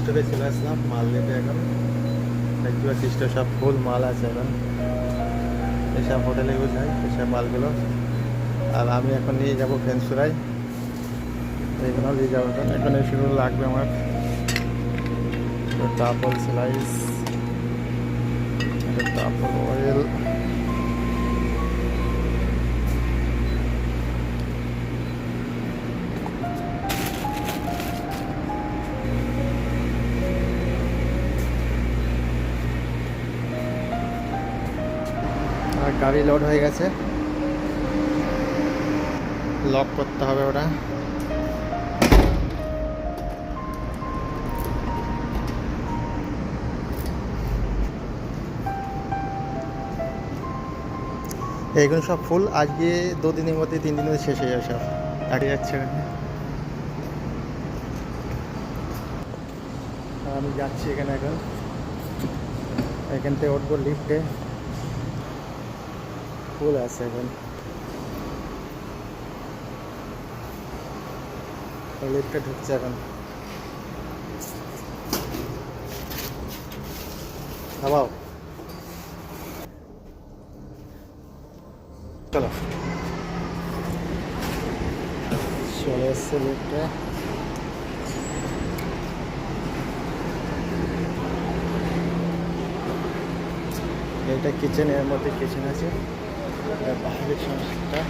স্টোরে চলে আসলাম মাল নিতে। এখন দেখতে পাচ্ছি স্টোর সব ফুল মাল আছে। এখন এসব হোটেলে ইউজ হয় এসব মালগুলো। আর আমি এখন নিয়ে যাবো ফেন্সুরাই, এইগুলো নিয়ে যাবো। এখন এখন সেগুলো লাগবে আমার। ডাবল স্লাইস, ডাবল অয়েল, আর গাড়ি লোড হয়ে গেছে, লক করতে হবে ওটা। এইগুলো সব ফুল আজকে 2 দিনের মধ্যে 3 দিনের মধ্যে শেষ হয়ে যাবে সব। গাড়ি যাচ্ছে এখানে, আর আমি যাচ্ছি এখানে। এখন এখান থেকে উঠবো লিফটে, ফুল আছে এখন। লিফটে ঢুকছে এখন। থামাও, চলো। চলে এসছে লিফটে। এটা কিচেন, এর মধ্যে কিচেন আছে, বাইরের সমস্যা।